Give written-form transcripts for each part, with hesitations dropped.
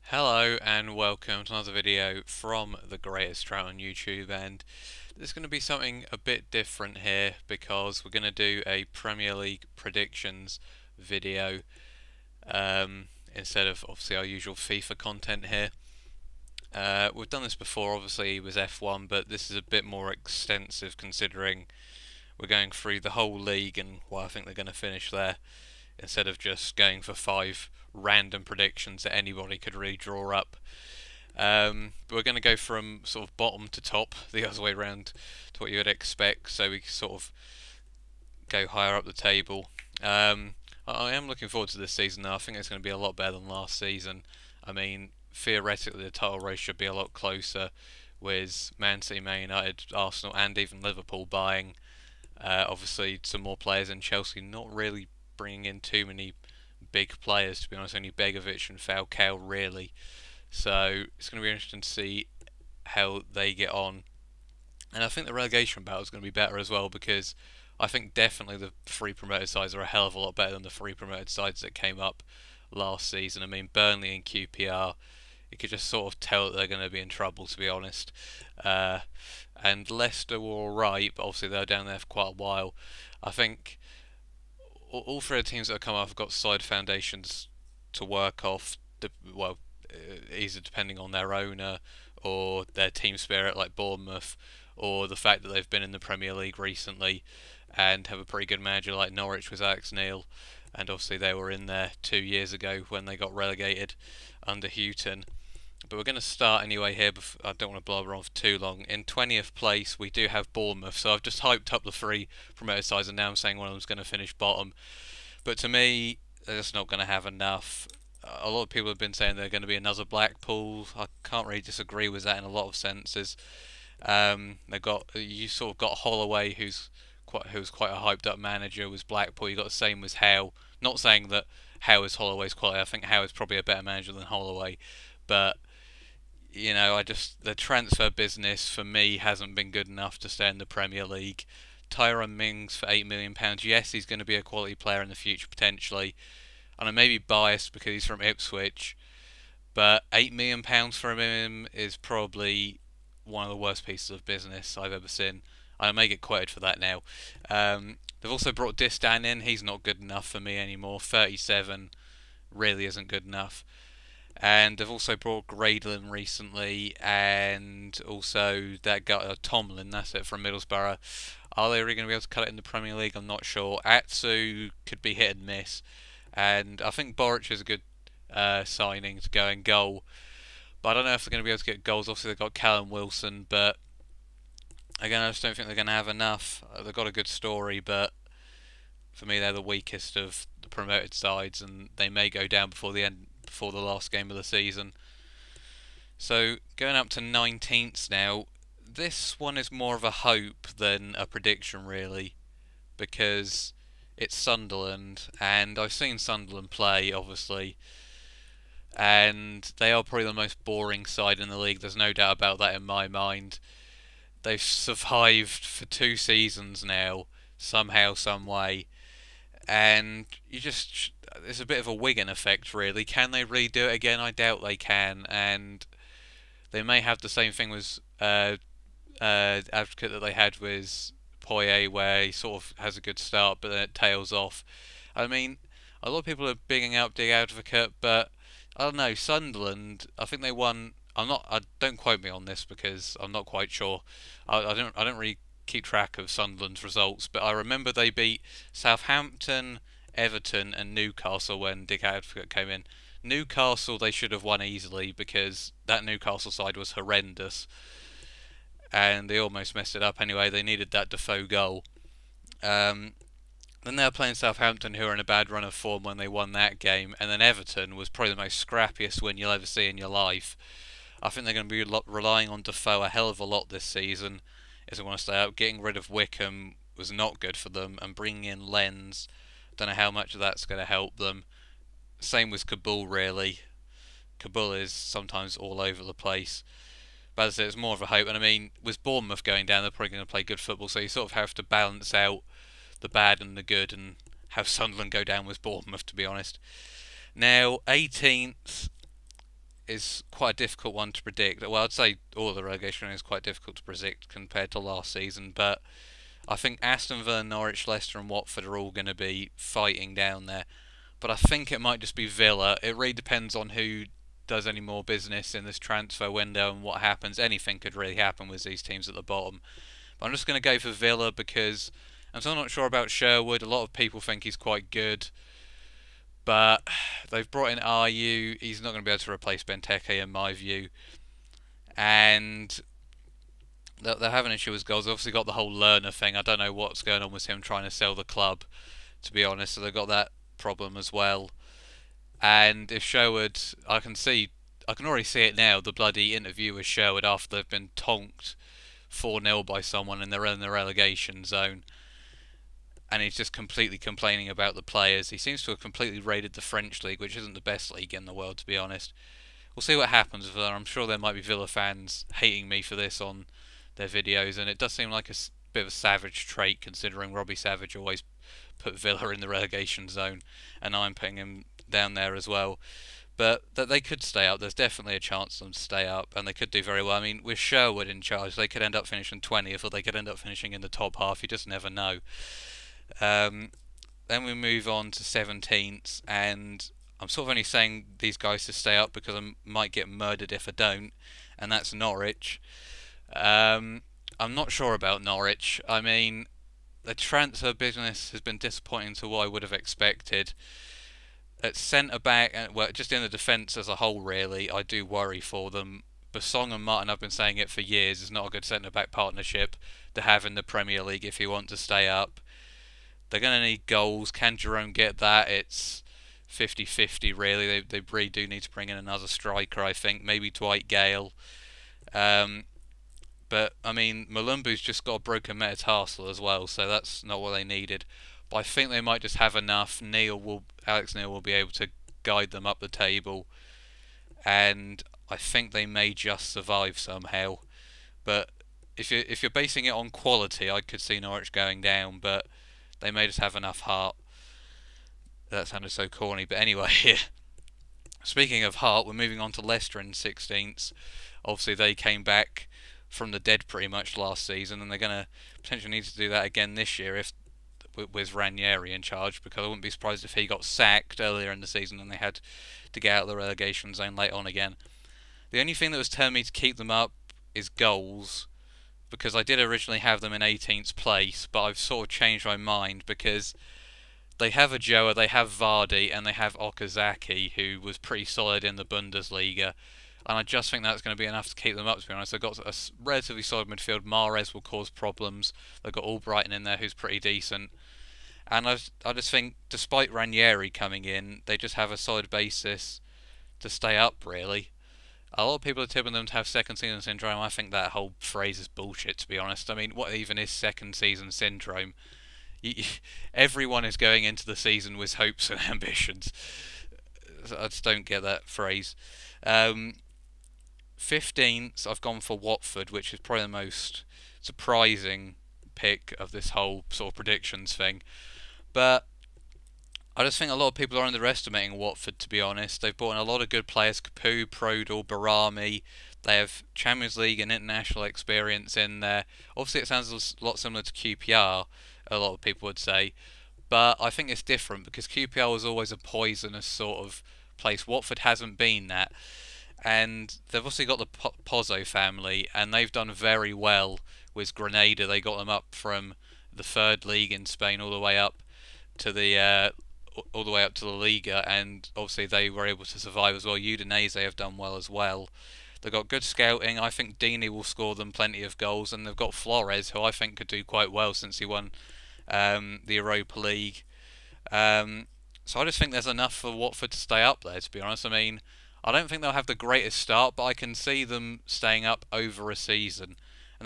Hello and welcome to another video from the greatest trout on YouTube, and there's going to be something a bit different here because we're going to do a Premier League predictions video instead of obviously our usual FIFA content here. We've done this before, obviously with F1, but this is a bit more extensive considering we're going through the whole league and I think they're going to finish there, instead of just going for 5 random predictions that anybody could really draw up. But we're going to go from sort of bottom to top, the other way around to what you would expect, so we can sort of go higher up the table. I am looking forward to this season though. I think it's going to be a lot better than last season. I mean, theoretically the title race should be a lot closer with Man City, Man United, Arsenal and even Liverpool buying obviously some more players, and Chelsea not really bringing in too many big players, to be honest. Only Begovic and Falcao really. So it's going to be interesting to see how they get on. And I think the relegation battle is going to be better as well, because I think definitely the 3 promoted sides are a hell of a lot better than the 3 promoted sides that came up last season. I mean, Burnley and QPR, you could just sort of tell that they're going to be in trouble, to be honest. And Leicester were alright, but obviously they were down there for quite a while. I think all 3 of the teams that have come up have got solid foundations to work off, either depending on their owner or their team spirit, like Bournemouth, or the fact that they've been in the Premier League recently and have a pretty good manager like Norwich with Alex Neil, and obviously they were in there 2 years ago when they got relegated under Houghton. But we're going to start anyway here. I don't want to blabber on for too long. In 20th place we do have Bournemouth, so I've just hyped up the 3 promoted sides and now I'm saying one of them's going to finish bottom. But to me, they're just not going to have enough. A lot of people have been saying they're going to be another Blackpool. I can't really disagree with that in a lot of senses. You sort of got Holloway, who's quite a hyped up manager, was Blackpool. You got the same with Howe. Not saying that Howe is Holloway's quality. I think Howe is probably a better manager than Holloway, but you know, the transfer business for me hasn't been good enough to stay in the Premier League. Tyrone Mings for £8 million. Yes, he's going to be a quality player in the future potentially, and I may be biased because he's from Ipswich, but £8 million for him is probably one of the worst pieces of business I've ever seen. I may get quoted for that now. They've also brought Distan in. He's not good enough for me anymore. 37 really isn't good enough. And they've also brought Graydon recently, and also that guy Tomlin, that's it, from Middlesbrough. Are they really going to be able to cut it in the Premier League? I'm not sure. Atsu could be hit and miss, and I think Boric is a good signing to go and goal. But I don't know if they're going to be able to get goals. Obviously they've got Callum Wilson, but again I just don't think they're going to have enough. They've got a good story, but for me they're the weakest of the promoted sides, and they may go down before the last game of the season. So going up to 19th now, this one is more of a hope than a prediction really, because it's Sunderland, and I've seen Sunderland play obviously, and they are probably the most boring side in the league. There's no doubt about that in my mind. They've survived for 2 seasons now, somehow, some way, and it's a bit of a Wigan effect really. Can they redo it again? I doubt they can, and they may have the same thing with Advocate that they had with Poyet, where he sort of has a good start but then it tails off. I mean, a lot of people are bigging out Dig Advocate, but I don't know, Sunderland, I think they won. Don't quote me on this because I'm not quite sure. I don't really keep track of Sunderland's results, but I remember they beat Southampton, Everton and Newcastle when Dick Advocate came in. Newcastle they should have won easily because that Newcastle side was horrendous, and they almost messed it up anyway. They needed that Defoe goal. Then they were playing Southampton, who are in a bad run of form, when they won that game, and then Everton was probably the most scrappiest win you'll ever see in your life. I think they're going to be relying on Defoe a hell of a lot this season if they want to stay up. Getting rid of Wickham was not good for them, and bringing in Lens, don't know how much of that's going to help them. Same with Kabul really. Kabul is sometimes all over the place. But as I say, it's more of a hope. And I mean, with Bournemouth going down, they're probably going to play good football, so you sort of have to balance out the bad and the good, and have Sunderland go down with Bournemouth, to be honest. Now, 18th, is quite a difficult one to predict. Well, I'd say all of the relegation is quite difficult to predict compared to last season, but I think Aston Villa, Norwich, Leicester and Watford are all going to be fighting down there. But I think it might just be Villa. It really depends on who does any more business in this transfer window and what happens. Anything could really happen with these teams at the bottom. But I'm just going to go for Villa because I'm still not sure about Sherwood. A lot of people think he's quite good. But they've brought in RU. He's not going to be able to replace Benteke in my view. And they're having an issue with goals. They've obviously got the whole Lerner thing. I don't know what's going on with him trying to sell the club, to be honest. So they've got that problem as well. And if Sherwood, I can already see it now, the bloody interview with Sherwood after they've been tonked 4-0 by someone and they're in the relegation zone. And he's just completely complaining about the players. He seems to have completely raided the French league, which isn't the best league in the world, to be honest. We'll see what happens with her. I'm sure there might be Villa fans hating me for this on their videos, and it does seem like a bit of a savage trait, considering Robbie Savage always put Villa in the relegation zone, and I'm putting him down there as well. But that they could stay up. There's definitely a chance for them to stay up, and they could do very well. I mean, with Sherwood in charge, they could end up finishing 20th, or they could end up finishing in the top half. You just never know. Then we move on to 17th, and I'm sort of only saying these guys to stay up because I might get murdered if I don't, and that's Norwich. I'm not sure about Norwich. I mean, the transfer business has been disappointing to what I would have expected. At centre-back, and well, just in the defence as a whole, really, I do worry for them. Basong and Martin, I've been saying it for years, is not a good centre-back partnership to have in the Premier League if you want to stay up. They're going to need goals. Can Jerome get that? It's 50-50 really. They really do need to bring in another striker, I think. Maybe Dwight Gale. But, I mean, Malumbu's just got a broken metatarsal as well, so that's not what they needed. But I think they might just have enough. Alex Neil will be able to guide them up the table. And I think they may just survive somehow. But if you're basing it on quality, I could see Norwich going down, but they may just have enough heart. That sounded so corny, but anyway, speaking of heart, we're moving on to Leicester in 16th. Obviously, they came back from the dead pretty much last season, and they're going to potentially need to do that again this year if with Ranieri in charge, because I wouldn't be surprised if he got sacked earlier in the season and they had to get out of the relegation zone late on again. The only thing that was telling me to keep them up is goals, because I did originally have them in 18th place, but I've sort of changed my mind because they have Ajoa, they have Vardy, and they have Okazaki, who was pretty solid in the Bundesliga, and I just think that's going to be enough to keep them up, to be honest. They've got a relatively solid midfield. Mahrez will cause problems. They've got Albrighton in there, who's pretty decent. And I just think, despite Ranieri coming in, they just have a solid basis to stay up, really. A lot of people are tipping them to have second season syndrome. I think that whole phrase is bullshit, to be honest. I mean, what even is second season syndrome? Everyone is going into the season with hopes and ambitions. I just don't get that phrase. 15th, I've gone for Watford, which is probably the most surprising pick of this whole sort of predictions thing. But I just think a lot of people are underestimating Watford, to be honest. They've brought in a lot of good players: Capu, Prodal, Barami. They have Champions League and international experience in there. Obviously, it sounds a lot similar to QPR, a lot of people would say. But I think it's different because QPR was always a poisonous sort of place. Watford hasn't been that. And they've also got the Pozzo family, and they've done very well with Granada. They got them up from the third league in Spain all the way up to the Liga, and obviously they were able to survive as well. Udinese have done well as well. They've got good scouting. I think Dini will score them plenty of goals, and they've got Flores, who I think could do quite well since he won the Europa League. So I just think there's enough for Watford to stay up there, to be honest. I mean, I don't think they'll have the greatest start, but I can see them staying up over a season. And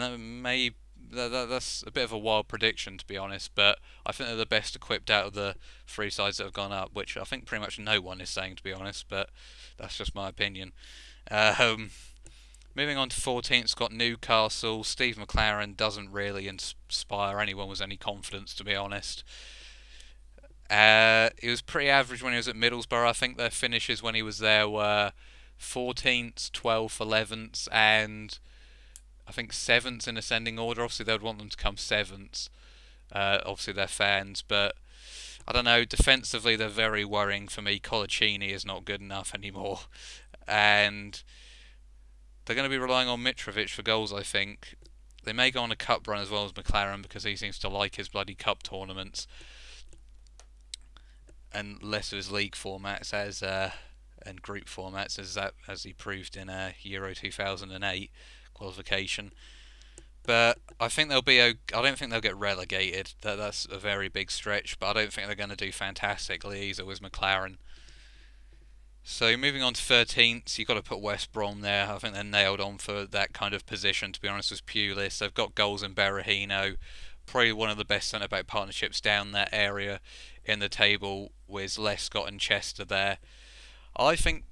that's a bit of a wild prediction, to be honest, but I think they're the best equipped out of the three sides that have gone up, which I think pretty much no one is saying, to be honest, but that's just my opinion. Moving on to 14th, got Newcastle. Steve McLaren doesn't really inspire anyone with any confidence, to be honest. He was pretty average when he was at Middlesbrough. I think their finishes when he was there were 14th, 12th, 11th, and I think 7th in ascending order. Obviously, they would want them to come 7th. Obviously, they're fans, but I don't know. Defensively, they're very worrying for me. Colaccini is not good enough anymore, and they're going to be relying on Mitrovic for goals, I think. They may go on a cup run as well as McLaren because he seems to like his bloody cup tournaments and less of his league formats and group formats as he proved in Euro 2008 qualification. But I think they'll be. I don't think they'll get relegated. That's a very big stretch. But I don't think they're going to do fantastically either with McLaren. So moving on to 13th, you've got to put West Brom there. I think they're nailed on for that kind of position, to be honest, with Pulis. They've got goals in Berahino. Probably one of the best centre-back partnerships down that area in the table with Lescott and Chester there. I think,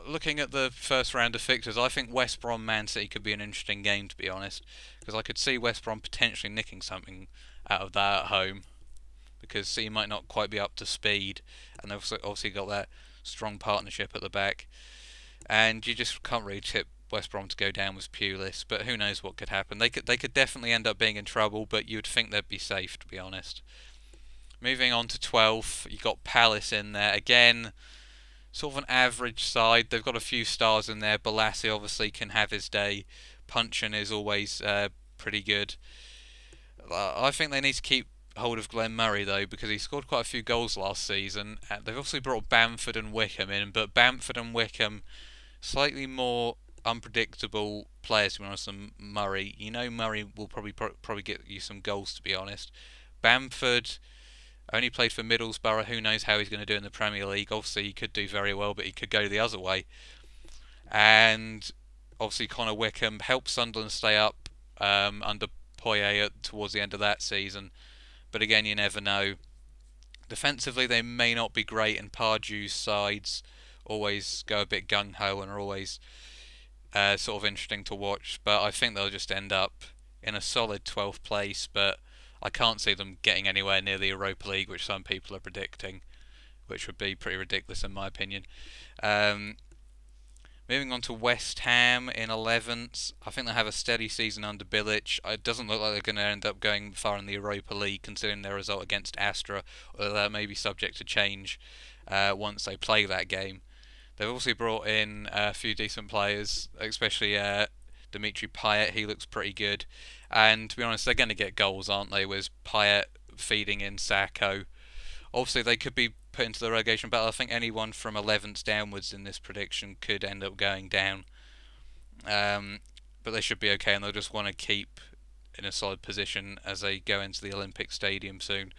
looking at the first round of fixtures, I think West Brom Man City could be an interesting game, to be honest. Because I could see West Brom potentially nicking something out of that at home. Because City might not quite be up to speed. And they've obviously got that strong partnership at the back, and you just can't really tip West Brom to go down with Pulis, but who knows what could happen. They could definitely end up being in trouble, but you'd think they'd be safe, to be honest. Moving on to 12th, you got Palace in there again, sort of an average side. They've got a few stars in there. Balassi obviously can have his day. Punchin is always pretty good. I think they need to keep hold of Glenn Murray though, because he scored quite a few goals last season. They've obviously brought Bamford and Wickham in, but Bamford and Wickham slightly more unpredictable players, to be honest, than Murray. You know, Murray will probably get you some goals, to be honest. Bamford only played for Middlesbrough. Who knows how he's going to do in the Premier League? Obviously he could do very well, but he could go the other way. And obviously Connor Wickham helped Sunderland stay up under Poyet towards the end of that season. But again, you never know. Defensively, they may not be great, and Pardew's sides always go a bit gung-ho and are always sort of interesting to watch. But I think they'll just end up in a solid 12th place, but I can't see them getting anywhere near the Europa League, which some people are predicting, which would be pretty ridiculous in my opinion. Moving on to West Ham in 11th. I think they have a steady season under Bilic. It doesn't look like they're going to end up going far in the Europa League, considering their result against Astra, although that may be subject to change once they play that game. They've also brought in a few decent players, especially Dimitri Payet. He looks pretty good. And to be honest, they're going to get goals, aren't they, with Payet feeding in Sakho. Obviously, they could be put into the relegation battle. I think anyone from 11th downwards in this prediction could end up going down. But they should be okay, and they'll just want to keep in a solid position as they go into the Olympic Stadium soon.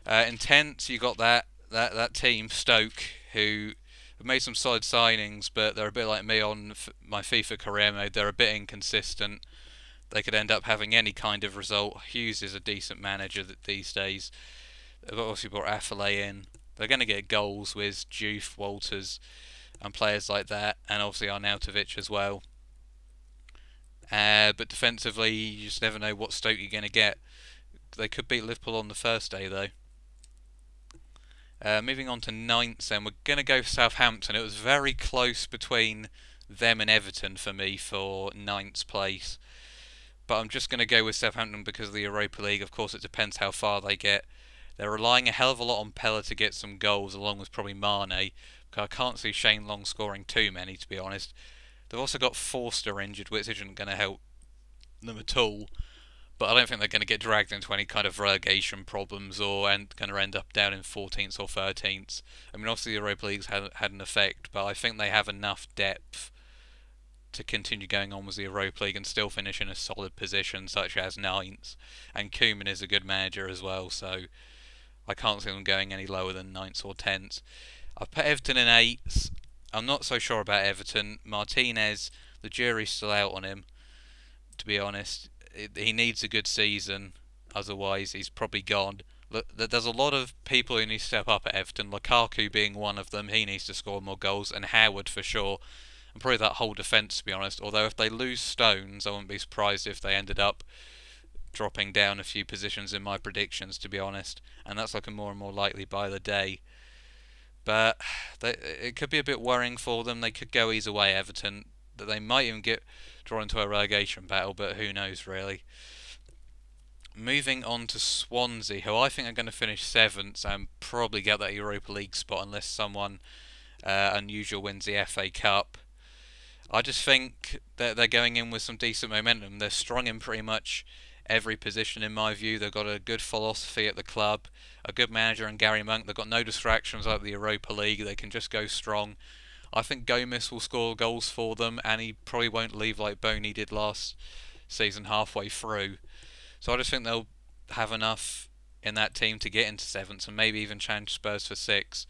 In 10th, you got that team, Stoke, who have made some solid signings, but they're a bit like me on my FIFA career mode. They're a bit inconsistent. They could end up having any kind of result. Hughes is a decent manager these days. They've obviously brought Affalay in. They're going to get goals with Juve, Walters and players like that, and obviously Arnautovic as well. But defensively, you just never know what Stoke you're going to get. They could beat Liverpool on the first day though. Moving on to 9th, then we're going to go for Southampton. It was very close between them and Everton for me for 9th place. But I'm just going to go with Southampton because of the Europa League. Of course, it depends how far they get. They're relying a hell of a lot on Pella to get some goals, along with probably Mane. I can't see Shane Long scoring too many, to be honest. They've also got Forster injured, which isn't going to help them at all. But I don't think they're going to get dragged into any kind of relegation problems or going to end up down in 14th or 13th. I mean, obviously the Europa League's had an effect, but I think they have enough depth to continue going on with the Europa League and still finish in a solid position, such as 9th. And Koeman is a good manager as well, so I can't see them going any lower than 9th or 10th. I've put Everton in 8th. I'm not so sure about Everton. Martinez, the jury's still out on him, to be honest. He needs a good season, otherwise he's probably gone. Look, there's a lot of people who need to step up at Everton, Lukaku being one of them. He needs to score more goals, and Howard for sure. And probably that whole defence, to be honest. Although if they lose Stones, I wouldn't be surprised if they ended up dropping down a few positions in my predictions, to be honest. And that's looking more and more likely by the day. But it could be a bit worrying for them. They could go either way, Everton. That they might even get drawn into a relegation battle, but who knows really. Moving on to Swansea, who I think are going to finish 7th and probably get that Europa League spot unless someone unusual wins the FA Cup. I just think that they're going in with some decent momentum. They're strong in pretty much every position in my view. They've got a good philosophy at the club, a good manager in Gary Monk. They've got no distractions like the Europa League. They can just go strong. I think Gomez will score goals for them, and he probably won't leave like Boney did last season halfway through. So I just think they'll have enough in that team to get into 7th and maybe even challenge Spurs for 6th.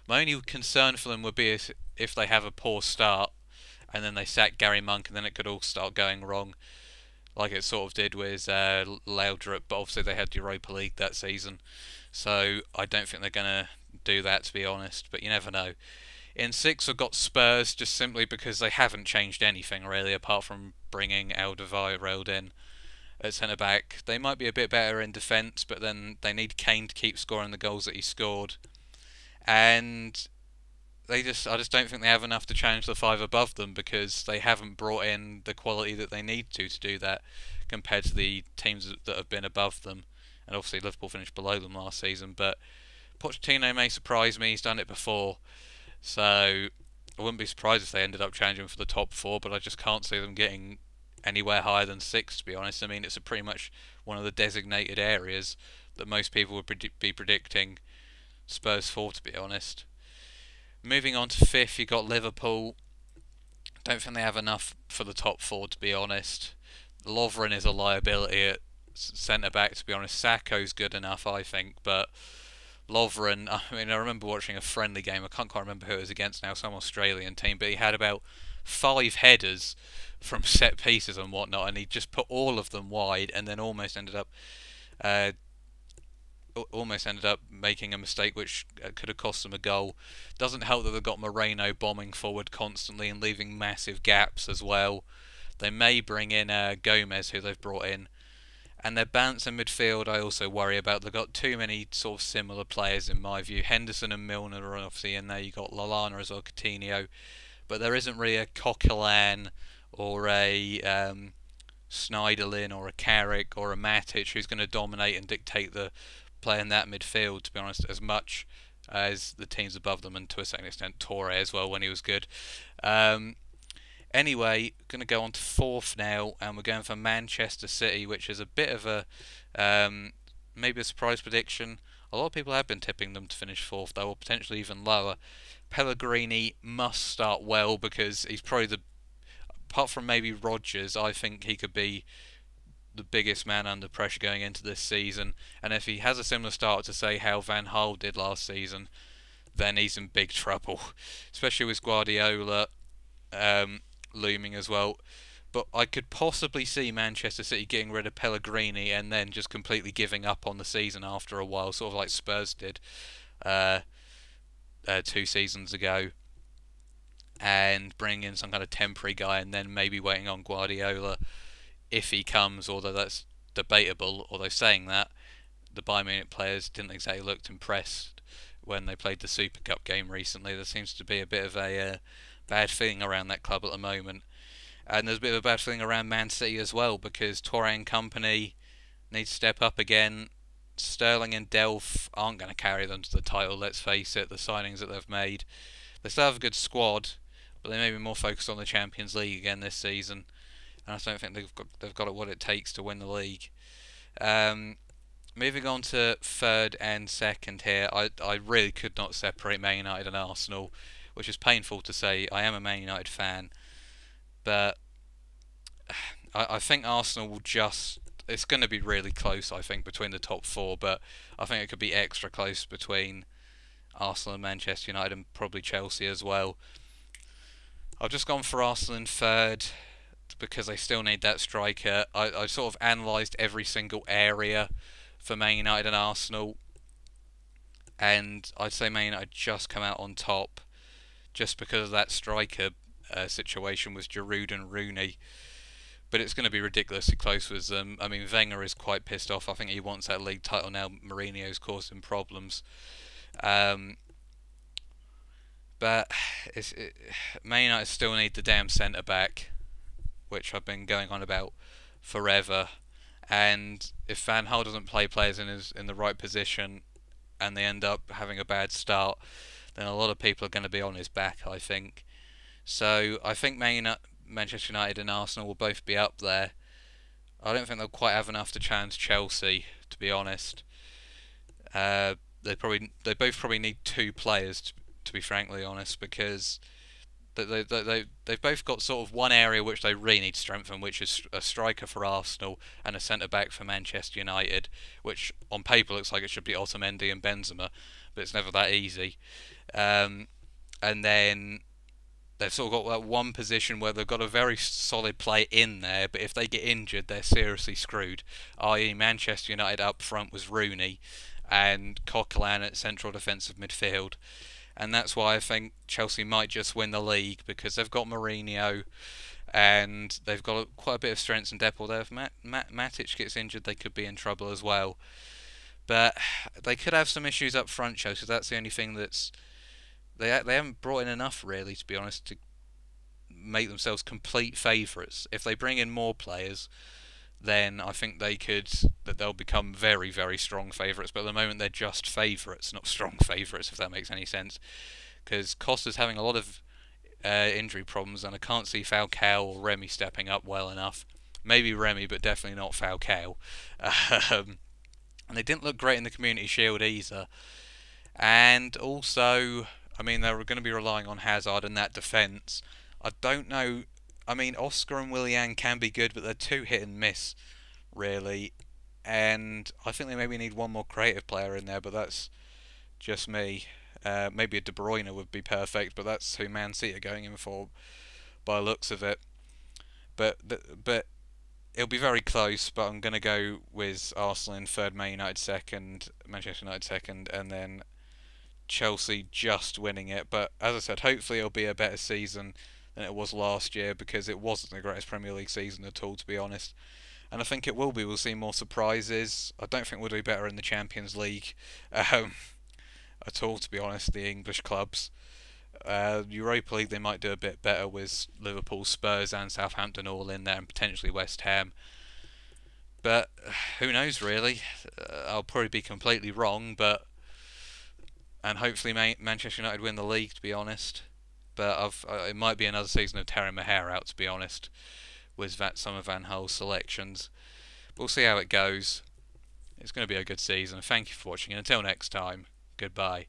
My only concern for them would be if they have a poor start and then they sack Gary Monk and then it could all start going wrong like it sort of did with Laudrup, but obviously they had the Europa League that season. So I don't think they're going to do that, to be honest, but you never know. In 6th I've got Spurs, just simply because they haven't changed anything really apart from bringing Alderweireld in at centre-back. They might be a bit better in defence, but then they need Kane to keep scoring the goals that he scored. And I just don't think they have enough to challenge the 5 above them because they haven't brought in the quality that they need to do that compared to the teams that have been above them. And obviously Liverpool finished below them last season, but Pochettino may surprise me. He's done it before, so I wouldn't be surprised if they ended up challenging for the top 4, but I just can't see them getting anywhere higher than 6, to be honest. I mean, it's pretty much one of the designated areas that most people would be predicting Spurs for, to be honest. Moving on to 5th, you got Liverpool. Don't think they have enough for the top 4, to be honest. Lovren is a liability at centre-back, to be honest. Sakho's good enough, I think, but Lovren, I mean, I remember watching a friendly game. I can't quite remember who it was against now, some Australian team, but he had about 5 headers from set pieces and whatnot, and he just put all of them wide, and then almost ended up making a mistake which could have cost them a goal. Doesn't help that they've got Moreno bombing forward constantly and leaving massive gaps as well. They may bring in Gomez, who they've brought in, and their balance in midfield I also worry about. They've got too many sort of similar players in my view. Henderson and Milner are obviously in there. You've got Lallana as well, Coutinho, but there isn't really a Coquelin or a Schneiderlin or a Carrick or a Matic who's going to dominate and dictate the play in that midfield, to be honest, as much as the teams above them, and to a certain extent Torre as well when he was good. Anyway, going to go on to 4th now, and we're going for Manchester City, which is a bit of a maybe a surprise prediction. A lot of people have been tipping them to finish 4th, though, or potentially even lower. Pellegrini must start well because he's probably apart from maybe Rodgers, I think he could be the biggest man under pressure going into this season. And if he has a similar start to, say, how Van Gaal did last season, then he's in big trouble, especially with Guardiola looming as well. But I could possibly see Manchester City getting rid of Pellegrini and then just completely giving up on the season after a while, sort of like Spurs did 2 seasons ago, and bring in some kind of temporary guy and then maybe waiting on Guardiola if he comes, although that's debatable. Although saying that, the Bayern Munich players didn't exactly look impressed when they played the Super Cup game recently. There seems to be a bit of a bad feeling around that club at the moment. And there's a bit of a bad feeling around Man City as well, because Torre and company need to step up again. Sterling and Delph aren't going to carry them to the title, let's face it, the signings that they've made. They still have a good squad, but they may be more focused on the Champions League again this season. And I don't think they've got what it takes to win the league. Moving on to 3rd and 2nd here, I really could not separate Man United and Arsenal, which is painful to say. I am a Man United fan, but I think Arsenal will just... It's going to be really close, I think, between the top 4, but I think it could be extra close between Arsenal and Manchester United, and probably Chelsea as well. I've just gone for Arsenal in 3rd because they still need that striker. I sort of analysed every single area for Man United and Arsenal, and I'd say Man United just come out on top just because of that striker situation with Giroud and Rooney. But it's going to be ridiculously close with them. I mean, Wenger is quite pissed off. I think he wants that league title now. Mourinho's caused him problems. But Man United still need the damn centre back, which I've been going on about forever. And if Van Gaal doesn't play players in the right position, and they end up having a bad start, then a lot of people are going to be on his back, I think. So I think Manchester United and Arsenal will both be up there. I don't think they'll quite have enough to challenge Chelsea, to be honest. They both probably need two players, to be frankly honest, because they've both got sort of one area which they really need to strengthen, which is a striker for Arsenal and a centre back for Manchester United, which on paper looks like it should be Otamendi and Benzema, but it's never that easy. And then they've sort of got that one position where they've got a very solid player in there, but if they get injured, they're seriously screwed. I.e., Manchester United up front was Rooney and Coquelin at central defensive midfield. And that's why I think Chelsea might just win the league, because they've got Mourinho and they've got quite a bit of strength and depth. Although if Matic gets injured, they could be in trouble as well. But they could have some issues up front, Chelsea. That's the only thing that's... They haven't brought in enough, really, to be honest, to make themselves complete favourites. If they bring in more players, then I think they'll become very, very strong favourites. But at the moment, they're just favourites, not strong favourites, if that makes any sense. Because Costa's having a lot of injury problems, and I can't see Falcao or Remy stepping up well enough. Maybe Remy, but definitely not Falcao. And they didn't look great in the Community Shield either. And also, I mean, they were going to be relying on Hazard in that defence. I don't know. I mean, Oscar and Willian can be good, but they're too hit and miss, really. And I think they maybe need one more creative player in there, but that's just me. Maybe a De Bruyne would be perfect, but that's who Man City are going in for, by the looks of it. But it'll be very close. But I'm going to go with Arsenal in third, Man United second, Manchester United second, and then Chelsea just winning it. But as I said, hopefully it'll be a better season than it was last year, because it wasn't the greatest Premier League season at all, to be honest. And I think it will be. We'll see more surprises. I don't think we'll do better in the Champions League at all, to be honest, the English clubs. Europa League, they might do a bit better with Liverpool, Spurs and Southampton all in there, and potentially West Ham. But who knows, really. I'll probably be completely wrong, and hopefully Manchester United win the league, to be honest. But it might be another season of tearing my hair out, to be honest, with some of Van Gaal's selections. We'll see how it goes. It's going to be a good season. Thank you for watching, and until next time, goodbye.